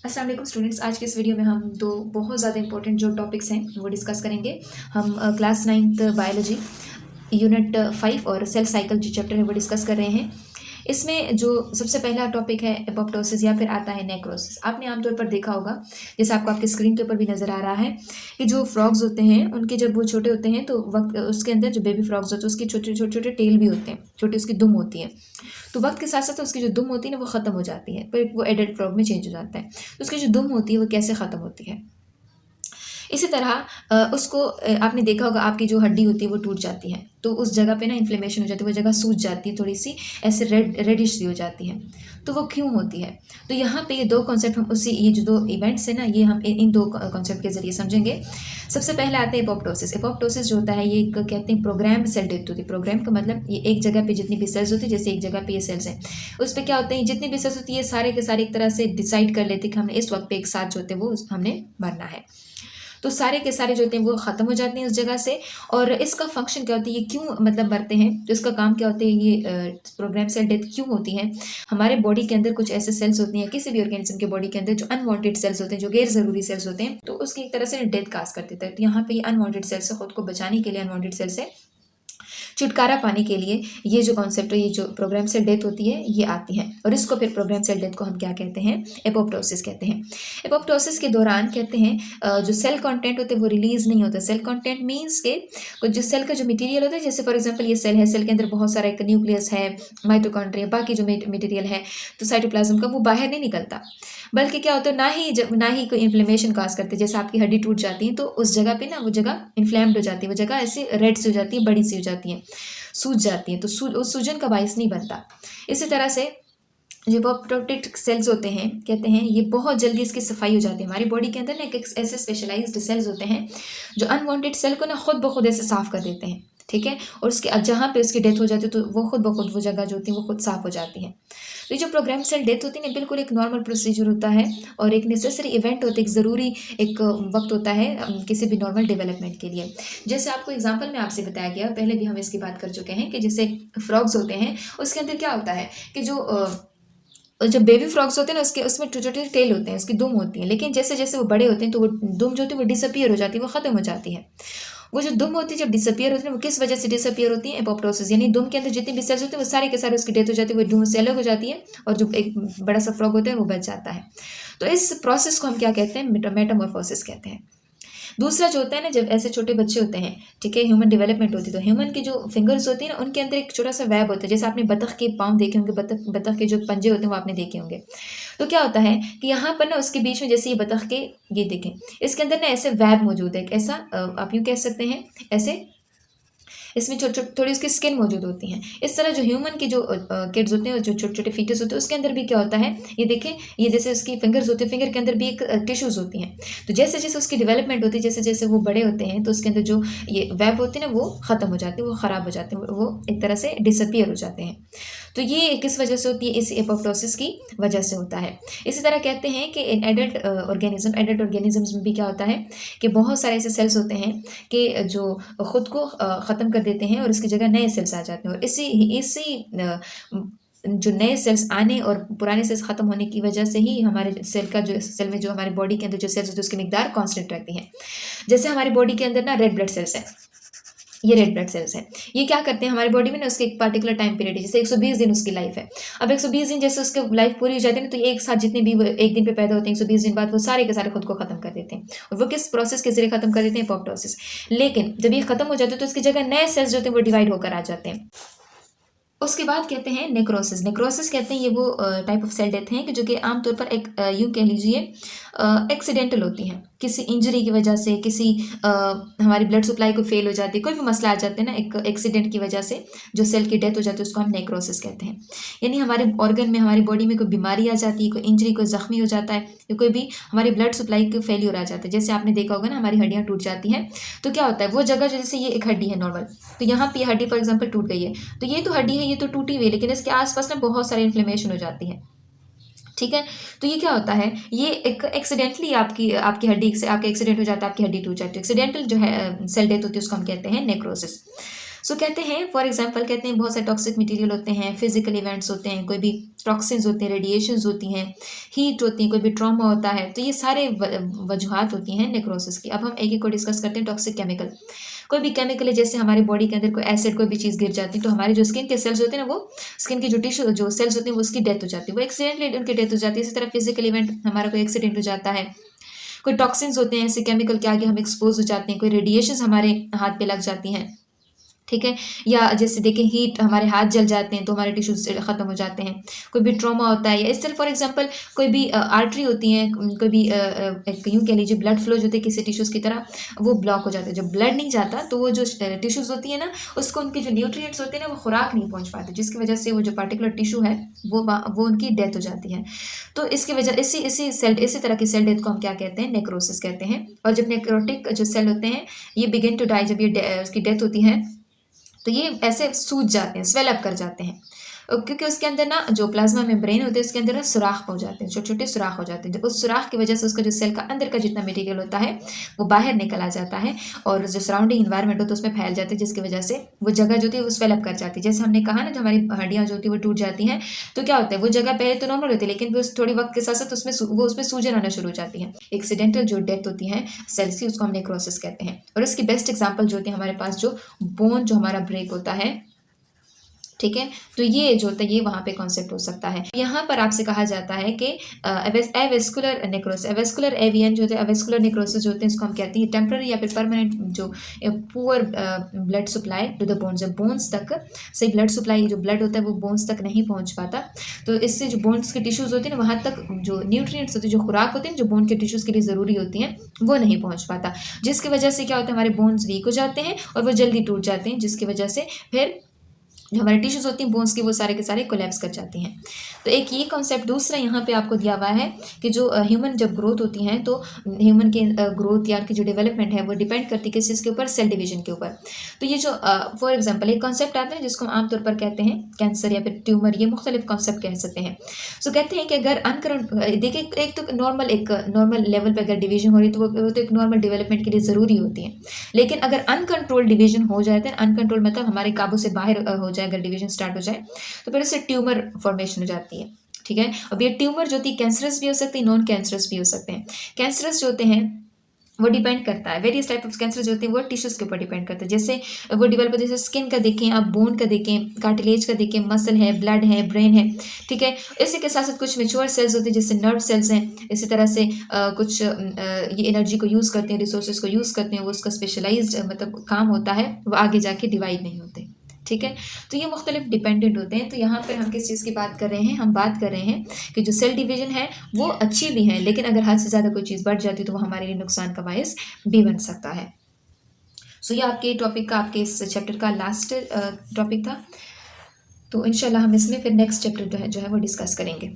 अस्सलाम वालेकुम स्टूडेंट्स। आज के इस वीडियो में हम दो बहुत ज़्यादा इंपॉर्टेंट जो टॉपिक्स हैं वो डिस्कस करेंगे। हम क्लास 9th बायोलॉजी यूनिट 5 और सेल साइकिल जो चैप्टर है वो डिस्कस कर रहे हैं। इसमें जो सबसे पहला टॉपिक है एपोप्टोसिस या फिर आता है नेक्रोसिस। आपने आमतौर पर देखा होगा, जैसे आपको आपकी स्क्रीन के ऊपर भी नज़र आ रहा है कि जो फ्रॉग्स होते हैं उनके जब वो छोटे होते हैं तो वक्त उसके अंदर जो बेबी फ्रॉग्स होते हैं उसकी छोटे छोटे छोटे टेल भी होते हैं, छोटी उसकी दुम होती है। तो वक्त के साथ साथ उसकी जो दुम होती है ना वो ख़त्म हो जाती है, फिर वो एडल्ट फ्रॉग में चेंज हो जाता है। तो उसकी जो दुम होती है वो कैसे ख़त्म होती है। इसी तरह उसको आपने देखा होगा आपकी जो हड्डी होती है वो टूट जाती है, तो उस जगह पे ना इन्फ्लेमेशन हो जाती है, वो जगह सूज जाती है, थोड़ी सी ऐसे रेडिश सी हो जाती है। तो वो क्यों होती है? तो यहाँ पे ये दो कॉन्सेप्ट हम ये जो दो इवेंट्स है ना, ये हम इन दो कॉन्सेप्ट के ज़रिए समझेंगे। सबसे पहले आते हैं एपोप्टोसिस। एपोप्टोसिस जो होता है ये एक कहते हैं प्रोग्राम सेल डेथ होती है। प्रोग्राम का मतलब ये एक जगह पे जितनी भी सेल्स होती है, जैसे एक जगह पे ये सेल्स हैं, उस पर क्या होते हैं, जितनी भी सेल्स होती है सारे के सारे एक तरह से डिसाइड कर लेते हैं कि हमने इस वक्त पे एक साथ जो होते हैं वो हमने मरना है। तो सारे के सारे जो होते हैं वो ख़त्म हो जाते हैं उस जगह से। और इसका फंक्शन क्या होती है, ये क्यों मतलब मरते हैं, तो इसका काम क्या होता है, ये प्रोग्राम सेल डेथ क्यों होती है। हमारे बॉडी के अंदर कुछ ऐसे सेल्स होती हैं, किसी भी ऑर्गेनिज्म के बॉडी के अंदर जो अनवांटेड सेल्स होते हैं, जो गैर ज़रूरी सेल्स होते हैं, तो उसकी एक तरह से डेथ काज कर देता है। तो यहाँ पे ये अनवांटेड सेल से खुद को बचाने के लिए, अनवांटेड सेल से छुटकारा पाने के लिए ये जो कॉन्सेप्ट है, ये जो प्रोग्राम सेल डेथ होती है ये आती है। और इसको फिर प्रोग्राम सेल डेथ को हम क्या कहते हैं, एपोप्टोसिस कहते हैं। एपोप्टोसिस के दौरान कहते हैं जो सेल कंटेंट होते हैं वो रिलीज नहीं होता। सेल कंटेंट मीन्स के जो सेल का जो मटेरियल होता है, जैसे फॉर एग्जांपल ये सेल है, सेल के अंदर बहुत सारा एक न्यूक्लियस है, माइटोकॉन्ड्रिया, बाकी जो मटेरियल है तो साइटोप्लाज्म का, वो बाहर नहीं निकलता, बल्कि क्या होता है, ना ही कोई इन्फ्लेमेशन काज करते। जैसे आपकी हड्डी टूट जाती है तो उस जगह पे ना वो जगह इन्फ्लेम्ड हो जाती है, वो जगह ऐसे रेड सी हो जाती है, बड़ी सी हो जाती है, सूज जाती है, तो उस सूजन का बायस नहीं बनता। इसी तरह से जो एपोप्टोटिक सेल्स होते हैं, कहते हैं ये बहुत जल्दी इसकी सफाई हो जाती है। हमारी बॉडी के अंदर ना एक ऐसे स्पेशलाइज्ड सेल्स होते हैं जो अनवांटेड सेल को ना खुद ब खुद ऐसे साफ कर देते हैं, ठीक है। और उसके जहाँ पे उसकी डेथ हो जाती है तो वो खुद ब खुद वो जगह जो होती है वो खुद साफ हो जाती है। तो ये जो प्रोग्राम सेल डेथ होती है ना, बिल्कुल एक नॉर्मल प्रोसीजर होता है और एक नेसेसरी इवेंट होता है, एक ज़रूरी एक वक्त होता है किसी भी नॉर्मल डेवलपमेंट के लिए। जैसे आपको एग्जाम्पल में आपसे बताया गया, पहले भी हम इसकी बात कर चुके हैं कि जैसे फ्रॉग्स होते हैं उसके अंदर क्या होता है कि जब बेबी फ्रॉग्स होते हैं ना, उसमें छोटे छोटे टेल होते हैं, उसकी दुम होती है, लेकिन जैसे जैसे वो बड़े होते हैं तो वो दुम जो होती है वो डिसअपियर हो जाती है, वो ख़त्म हो जाती है। वो जो दुम होती है जब डिसअपियर होती है, वो किस वजह से डिसअपियर होती है, एपोप्टोसिस, यानी दुम के अंदर जितनी भी सेल्स होते हैं वो सारे के सारे उसकी डेथ हो जाती है, वो दुम से अलग हो जाती है और जो एक बड़ा सा फ्रॉग होता है वो बच जाता है। तो इस प्रोसेस को हम क्या कहते हैं, मेटामॉर्फोसिस कहते हैं। दूसरा जो होता है ना, जब ऐसे छोटे बच्चे होते हैं, ठीक है, ह्यूमन डेवलपमेंट होती है, तो ह्यूमन की जो फिंगर्स होती है ना उनके अंदर एक छोटा सा वेब होता है, जैसे आपने बतख के पाँव देखे होंगे, बतख के जो पंजे होते हैं वो आपने देखे होंगे। तो क्या होता है कि यहाँ पर ना उसके बीच में, जैसे ये बतख के, ये देखें, इसके अंदर ना ऐसे वेब मौजूद है, ऐसा आप यूँ कह सकते हैं, ऐसे इसमें थोड़ी उसकी स्किन मौजूद होती हैं। इस तरह जो ह्यूमन की जो किड्स होते हैं, जो छोटे छोटे फीटस होते हैं, उसके अंदर भी क्या होता है, ये देखें, ये जैसे उसकी फिंगर्स होती है, फिंगर के अंदर भी एक टिश्यूज़ होती हैं। तो जैसे जैसे उसकी डेवलपमेंट होती है, जैसे जैसे वो बड़े होते हैं, तो उसके अंदर जो ये वेब होते हैं ना वो ख़त्म हो जाते हैं, वो ख़राब हो जाते हैं, वो एक तरह से डिसअपियर हो जाते हैं। तो ये किस वजह से होती है, इस एपोप्टोसिस की वजह से होता है। इसी तरह कहते हैं कि इन एडल्ट ऑर्गेनिजम्स में भी क्या होता है कि बहुत सारे ऐसे सेल्स होते हैं कि जो ख़ुद को ख़त्म कर देते हैं और इसकी जगह नए सेल्स आ जाते हैं। और इसी जो नए सेल्स आने और पुराने सेल्स ख़त्म होने की वजह से ही हमारे सेल में जो हमारे बॉडी के अंदर जो सेल्स होती है उसकी मिकदार कांस्टेंट रहती है। जैसे हमारी बॉडी के अंदर ना रेड ब्लड सेल्स है, ये रेड ब्लड सेल्स हैं, ये क्या करते हैं हमारी बॉडी में ना, उसके एक पर्टिकुलर टाइम पीरियड है, जैसे 120 दिन उसकी लाइफ है। अब 120 दिन जैसे उसकी लाइफ पूरी हो जाती है ना, तो ये एक साथ जितने भी वो एक दिन पे पैदा होते हैं, 120 दिन बाद वो सारे के सारे खुद को ख़त्म कर देते हैं। और वो किस प्रोसेस के जरिए ख़त्म कर देते हैं, एपोप्टोसिस। लेकिन जब ये ख़त्म हो जाते हैं तो उसकी जगह नए सेल्स जो होते हैं वो डिवाइड होकर आ जाते हैं। उसके बाद कहते हैं नेक्रोसिस। नेक्रोसिस कहते हैं ये वो टाइप ऑफ सेल डेथ हैं कि जो कि आमतौर पर एक यूँ कह लीजिए एक्सीडेंटल होती हैं, किसी इंजरी की वजह से, किसी हमारी ब्लड सप्लाई को फेल हो जाती है, कोई भी मसला आ जाते हैं ना, एक एक्सीडेंट की वजह से जो सेल की डेथ हो जाती है उसको हम नेक्रोसिस कहते हैं। यानी हमारे ऑर्गन में, हमारी बॉडी में कोई बीमारी आ जाती है, कोई इंजरी, कोई ज़ख्मी हो जाता है, या कोई भी हमारी ब्लड सप्लाई को फेलियर आ जाता है। जैसे आपने देखा होगा ना, हमारी हड्डियाँ टूट जाती हैं तो क्या होता है, वो जगह जैसे ये एक हड्डी है नॉर्मल, तो यहाँ पर हड्डी फॉर एग्जाम्पल टूट गई है, तो ये तो हड्डी है, ये तो टूटी हुई है, लेकिन इसके आसपास ना बहुत सारी इन्फ्लेमेशन हो जाती है, ठीक है। तो ये क्या होता है, ये एक एक्सीडेंटली आपकी हड्डी से आपका एक्सीडेंट हो जाता है, आपकी हड्डी टूट जाती है, एक्सीडेंटल जो है सेल डेथ होती है उसको हम कहते हैं नेक्रोसिस। सो कहते हैं फॉर एग्जांपल कहते हैं बहुत सारे टॉक्सिक मटेरियल होते हैं, फिजिकल इवेंट्स होते हैं, कोई भी टॉक्सिन्स होते हैं, रेडिएशंस होती हैं, हीट होती है, कोई भी ट्रॉमा होता है, तो ये सारे वजूहात होती हैं नेक्रोसिस की। अब हम एक एक को डिस्कस करते हैं। टॉक्सिक केमिकल, कोई भी केमिकल है, जैसे हमारे बॉडी के अंदर कोई एसिड कोई भी चीज़ गिर जाती है तो हमारे जो स्किन के सेल्स होते हैं ना, वो स्किन की जो टिश्यू जो सेल्स होते हैं वो उसकी डेथ हो जाती है, वो एक्सीडेंटली उनकी डेथ हो जाती है। इसी तरह फिजिकल इवेंट, हमारा कोई एक्सीडेंट हो जाता है, कोई टॉक्सिन्स होते हैं ऐसे केमिकल के आगे हम एक्सपोज हो जाते हैं, कोई रेडिएशंस हमारे हाथ पे लग जाती हैं, ठीक है, या जैसे देखें हीट, हमारे हाथ जल जाते हैं तो हमारे टिश्यूज ख़त्म हो जाते हैं, कोई भी ट्रॉमा होता है, या इस तरह फॉर एग्जांपल कोई भी आर्टरी होती है, कोई भी यूँ कह लीजिए ब्लड फ्लो जो होती है किसी टिश्यूज़ की तरह, वो ब्लॉक हो जाता है। जब ब्लड नहीं जाता तो वो जो टिश्यूज़ होती है ना, उसको उनके जो न्यूट्रिएंट्स होते हैं ना वो खुराक नहीं पहुँच पाते, जिसकी वजह से वो जो पार्टिकुलर टिश्यू है वो उनकी डेथ हो जाती है। तो इसकी वजह इसी तरह की सेल डेथ को हम क्या कहते हैं, नेक्रोसिस कहते हैं। और जब नेक्रोटिक जो सेल होते हैं ये बिगिन टू डाई, जब ये उसकी डेथ होती है तो ये ऐसे सूज जाते हैं, स्वेल अप कर जाते हैं, क्योंकि उसके अंदर ना जो प्लाज्मा मेम्ब्रेन होते हैं उसके अंदर ना सुराख हो जाते हैं, छोटे छोटे सुराख हो जाते हैं। जब उस सुराख की वजह से उसका जो सेल का अंदर का जितना मटेरियल होता है वो बाहर निकल आ जाता है और जो सराउंडिंग इन्वायरमेंट होता है उसमें फैल जाती है, जिसकी वजह से वो जगह जो होती है वो स्वेल अप कर जाती है। जैसे हमने कहा ना, जो हमारी हड्डियाँ जो होती है वो टूट जाती हैं, तो क्या होता है, वो जगह पहले तो नॉर्मल होती है लेकिन फिर थोड़ी वक्त के साथ साथ उसमें सूजन आना शुरू हो जाती है। एक्सीडेंटल जो डेथ होती है सेल्स की, उसको हम नेक्रोसिस कहते हैं। और इसकी बेस्ट एग्जाम्पल जो होती है हमारे पास जो बोन जो हमारा ब्रेक होता है, ठीक है, तो ये जो होता है ये वहाँ पे कॉन्सेप्ट हो सकता है। यहाँ पर आपसे कहा जाता है कि एवेस्कुलर नेक्रोसिस, एवेस्कुलर एवियन जो होते हैं, एवेस्कुलर नेक्रोसिस जो होते हैं इसको हम कहते हैं टेम्पररी या फिर परमानेंट जो poor blood supply to the bones, जब बोन्स तक सही ब्लड सप्लाई, जो ब्लड होता है वो बोन्स तक नहीं पहुँच पाता, तो इससे जो बोन्स के टिश्यूज़ होते हैं ना वहाँ तक जो न्यूट्रिएंट्स होते हैं, जो खुराक होते हैं जो बोन के टिश्यूज़ के लिए ज़रूरी होती हैं वो नहीं पहुँच पाता, जिसकी वजह से क्या होता है, हमारे बोन्स वीक हो जाते हैं और वो जल्दी टूट जाते हैं, जिसकी वजह से फिर जो हमारे टिश्यूज़ होती हैं बोन्स की वो सारे के सारे कोलैप्स कर जाती हैं। तो एक ये कॉन्सेप्ट। दूसरा यहाँ पे आपको दिया हुआ है कि जो ह्यूमन जब ग्रोथ होती हैं तो ह्यूमन के ग्रोथ या की जो डेवलपमेंट है वो डिपेंड करती है किस चीज़ के ऊपर, सेल डिवीजन के ऊपर। तो ये जो फॉर एग्जांपल एक कॉन्सेप्ट आता है जिसको हम आमतौर पर कहते हैं कैंसर या फिर ट्यूमर, ये मुख्तलिफ कॉन्सेप्ट कह सकते हैं। सो कहते हैं कि अगर देखिए एक तो नॉर्मल लेवल पर अगर डिवीजन हो रही है तो वो तो एक नॉर्मल डेवलपमेंट के लिए ज़रूरी होती है, लेकिन अगर अनकंट्रोल डिवीजन हो जाए तो अनकंट्रोल मतलब हमारे काबू से बाहर हो जाए, अगर डिवीजन स्टार्ट हो जाए तो फिर उससे ट्यूमर फॉर्मेशन हो जाती है, ठीक है। अब ये ट्यूमर जो होती है कैंसरस भी हो सकती है, नॉन कैंसरस भी हो सकते हैं। कैंसरस जो होते हैं वो डिपेंड करता है, वेरियस टाइप ऑफ कैंसर जो होते हैं वो टिश्यूज़ के ऊपर डिपेंड करता है। जैसे वो डेवलप, जैसे स्किन का देखें आप, बोन का देखें, कार्टिलेज का देखें, मसल है, ब्लड है, ब्रेन है, ठीक है। इसी के साथ साथ कुछ मेच्योर सेल्स होते हैं जैसे नर्व सेल्स हैं, इसी तरह से कुछ ये एनर्जी को यूज़ करते हैं, रिसोर्सेज को यूज़ करते हैं, वो उसका स्पेशलाइज्ड मतलब काम होता है, वो आगे जाके डिवाइड नहीं होते, ठीक है। तो ये मुख्तलिफ डिपेंडेंट होते हैं। तो यहाँ पर हम किस चीज़ की बात कर रहे हैं, हम बात कर रहे हैं कि जो सेल डिवीजन है वो अच्छी भी है, लेकिन अगर हद से ज़्यादा कोई चीज़ बढ़ जाती है तो वो हमारे लिए नुकसान का बायस भी बन सकता है। सो ये आपके टॉपिक का, आपके इस चैप्टर का लास्ट टॉपिक था। तो इंशाल्लाह हम इसमें फिर नेक्स्ट चैप्टर जो है वो डिस्कस करेंगे।